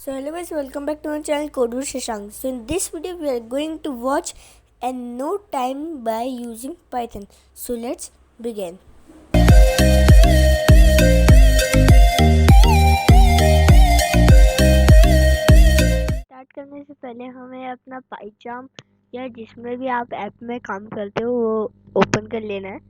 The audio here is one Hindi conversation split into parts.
So hello guys, welcome back to our channel Coder Shashank. So in this video we are going to watch and know time by using Python. So let's begin. Start करने से पहले हमें अपना पाइचार्म या जिसमें भी आप ऐप में काम करते हो वो ओपन कर लेना है।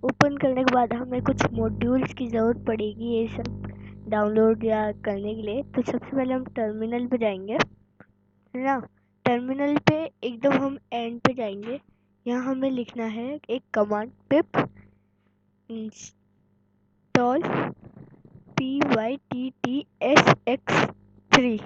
ओपन करने के बाद हमें कुछ मॉड्यूल्स की ज़रूरत पड़ेगी ये सब डाउनलोड या करने के लिए। तो सबसे पहले हम टर्मिनल पे जाएंगे, है ना। टर्मिनल पे एकदम हम एंड पे जाएंगे। यहाँ हमें लिखना है एक कमांड पिप इंस्टॉल pyttsx3।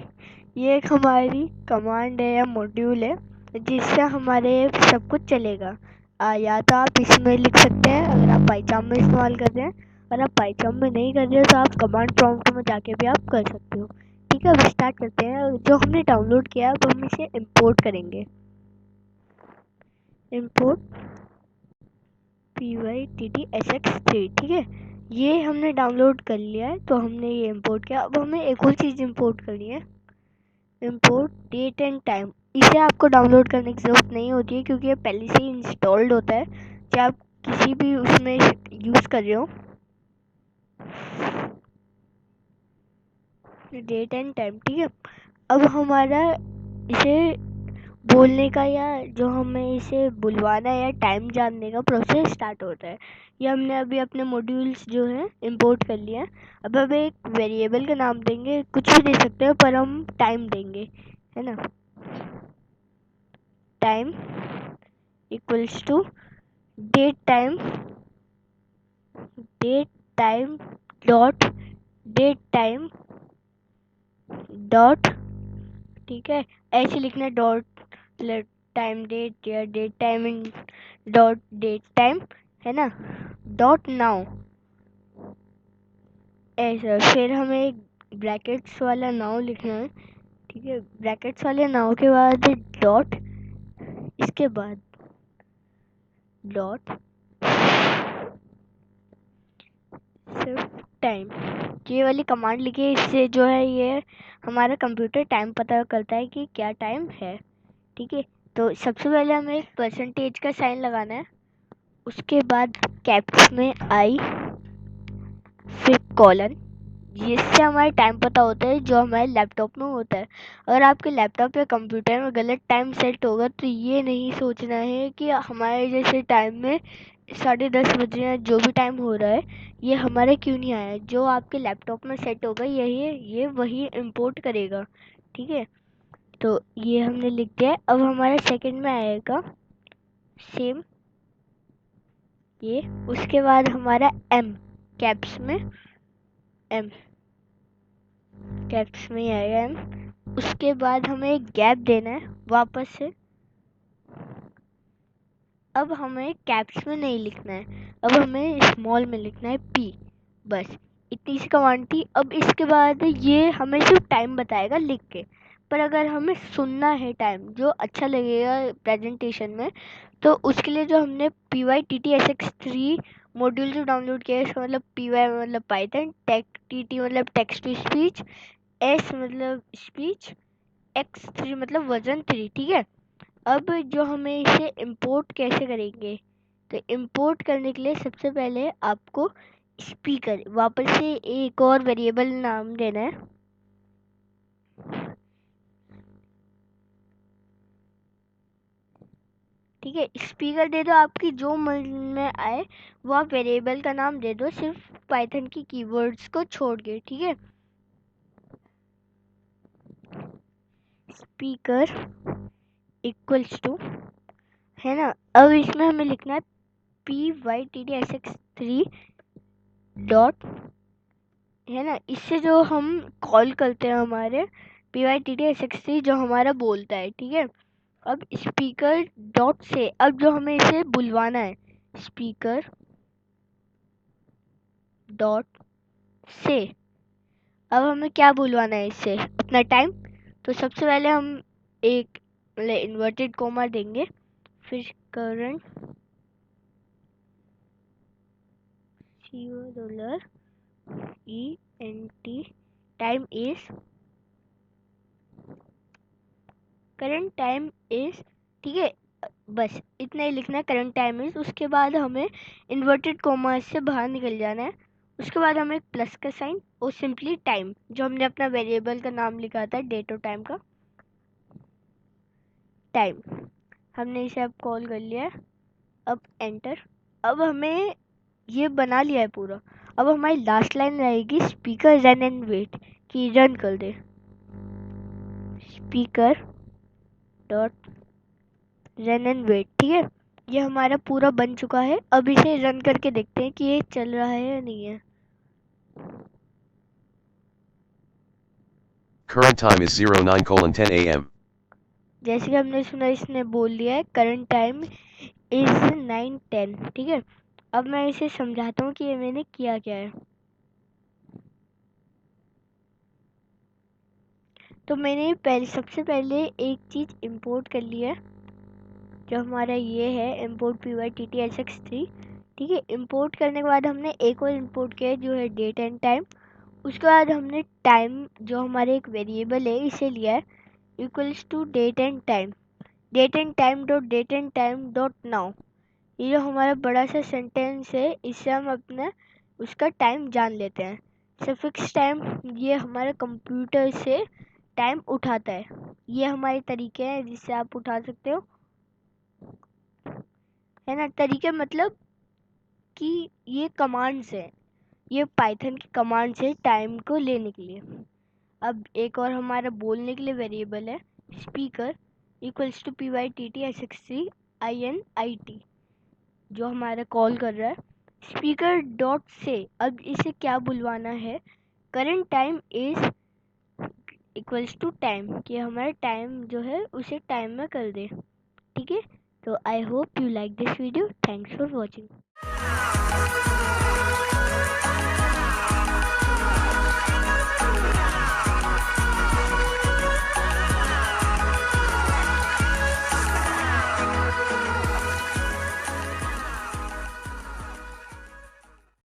ये एक हमारी कमांड है या मॉड्यूल है जिससे हमारे सब कुछ चलेगा। या तो आप इसमें लिख सकते हैं अगर आप पाइथन में इस्तेमाल कर रहे हैं, और आप पाइथन में नहीं कर रहे हो तो आप कमांड प्रॉम्प्ट में जाके भी आप कर सकते हो। ठीक है, अब स्टार्ट करते हैं। जो हमने डाउनलोड किया अब हम इसे इंपोर्ट करेंगे। Import pyttsx3। ठीक है, ये हमने डाउनलोड कर लिया है तो हमने ये इंपोर्ट किया। अब हमें एक और चीज़ इंपोर्ट करनी है, इंपोर्ट डेट एंड टाइम। इसे आपको डाउनलोड करने की ज़रूरत नहीं होती है क्योंकि ये पहले से ही इंस्टॉल्ड होता है चाहे आप किसी भी उसमें यूज़ कर रहे हो। डेट एंड टाइम, ठीक है। अब हमारा इसे बोलने का या जो हमें इसे बुलवाना है या टाइम जानने का प्रोसेस स्टार्ट होता है। ये हमने अभी अपने मॉड्यूल्स जो हैं इंपोर्ट कर लिए हैं। अब हम एक वेरिएबल का नाम देंगे, कुछ भी दे सकते हैं पर हम टाइम देंगे, है ना। Time equals to date time, date time dot date time dot, ठीक है, ऐसे लिखना डॉट टाइम डेट या date time in dot date time, है ना, डॉट नाउ ऐसा। फिर हमें ब्रैकेट्स वाला नाउ लिखना है, ठीक है। ब्रैकेट्स वाले नाउ के बाद डॉट, इसके बाद डॉट सिर्फ टाइम। ये वाली कमांड लिखिए, इससे जो है ये हमारा कंप्यूटर टाइम पता करता है कि क्या टाइम है। ठीक है, तो सबसे पहले हमें एक परसेंटेज का साइन लगाना है, उसके बाद कैप्स में आई फिर कॉलन, जिससे हमारे टाइम पता होता है जो हमारे लैपटॉप में होता है। अगर आपके लैपटॉप या कंप्यूटर में गलत टाइम सेट होगा तो ये नहीं सोचना है कि हमारे जैसे टाइम में 10:30 बज रहे हैं, जो भी टाइम हो रहा है ये हमारे क्यों नहीं आया। जो आपके लैपटॉप में सेट होगा ये वही इंपोर्ट करेगा। ठीक है, तो ये हमने लिख दिया। अब हमारे सेकंड में आएगा सेम ये, उसके बाद हमारा एम कैप्स में, एम कैप्स में आएगा एम। उसके बाद हमें एक गैप देना है वापस से। अब हमें कैप्स में नहीं लिखना है, अब हमें स्मॉल में लिखना है पी, बस इतनी सी कमांड थी। अब इसके बाद ये हमें सिर्फ टाइम बताएगा लिख के, पर अगर हमें सुनना है टाइम जो अच्छा लगेगा प्रेजेंटेशन में, तो उसके लिए जो हमने pyttsx3 मॉड्यूल जो डाउनलोड किया है, इसका मतलब py मतलब पाइथन, tt मतलब टेक्स्ट टू स्पीच, s मतलब स्पीच, x3 मतलब वर्जन 3। ठीक है, अब जो हमें इसे इंपोर्ट कैसे करेंगे, तो इंपोर्ट करने के लिए सबसे पहले आपको स्पीकर वापस से एक और वेरिएबल नाम देना है। ठीक है, स्पीकर दे दो, आपकी जो मन में आए वो आप वेरिएबल का नाम दे दो, सिर्फ पाइथन की कीवर्ड्स को छोड़ के। ठीक है, स्पीकर इक्वल्स टू, है ना। अब इसमें हमें लिखना है pyttsx3 डॉट, है ना। इससे जो हम कॉल करते हैं हमारे pyttsx3 जो हमारा बोलता है। ठीक है, अब स्पीकर डॉट से, अब जो हमें इसे बुलवाना है स्पीकर डॉट से, अब हमें क्या बुलवाना है इससे, अपना टाइम। तो सबसे पहले हम एक इन्वर्टेड कोमा देंगे, फिर current $ENT time is current time is, ठीक है, बस इतना ही लिखना है, करंट टाइम इज। उसके बाद हमें इन्वर्टेड कॉमा से बाहर निकल जाना है। उसके बाद हमें एक प्लस का साइन और सिंपली टाइम, जो हमने अपना वेरिएबल का नाम लिखा था डेट और टाइम का, टाइम, हमने इसे अब कॉल कर लिया है। अब एंटर। अब हमें ये बना लिया है पूरा। अब हमारी लास्ट लाइन रहेगी स्पीकर रन एंड वेट, कि रन कर दे। Speaker dot run and wait, ठीक है, ये हमारा पूरा बन चुका है। अब इसे रन करके देखते हैं कि ये चल रहा है या नहीं है। Current time is 09:10 a.m. जैसे कि हमने सुना, इसने बोल दिया है करंट टाइम इज 9:10, ठीक है। अब मैं इसे समझाता हूँ कि ये मैंने किया क्या है। तो मैंने सबसे पहले एक चीज़ इंपोर्ट कर ली है, जो हमारा ये है import pyttsx3, ठीक है। इंपोर्ट करने के बाद हमने एक और इंपोर्ट किया है, जो है डेट एंड टाइम। उसके बाद हमने टाइम, जो हमारे एक वेरिएबल है, इसे लिया है equals to date and time, date and time dot date and time dot now. ये जो हमारा बड़ा सा सेंटेंस है, इससे हम अपना उसका टाइम जान लेते हैं। सफिक्स टाइम, ये हमारे कंप्यूटर से टाइम उठाता है। ये हमारे तरीके हैं जिससे आप उठा सकते हो, है ना। तरीके मतलब कि ये कमांड्स हैं, ये पाइथन की कमांड्स है टाइम को लेने के लिए। अब एक और हमारा बोलने के लिए वेरिएबल है speaker equals to pyttsx3 init, जो हमारा कॉल कर रहा है स्पीकर डॉट से। अब इसे क्या बुलवाना है, current time is equals to time, कि हमारा टाइम जो है उसे टाइम में कर दे, ठीक है। तो I hope you like this video, thanks for watching.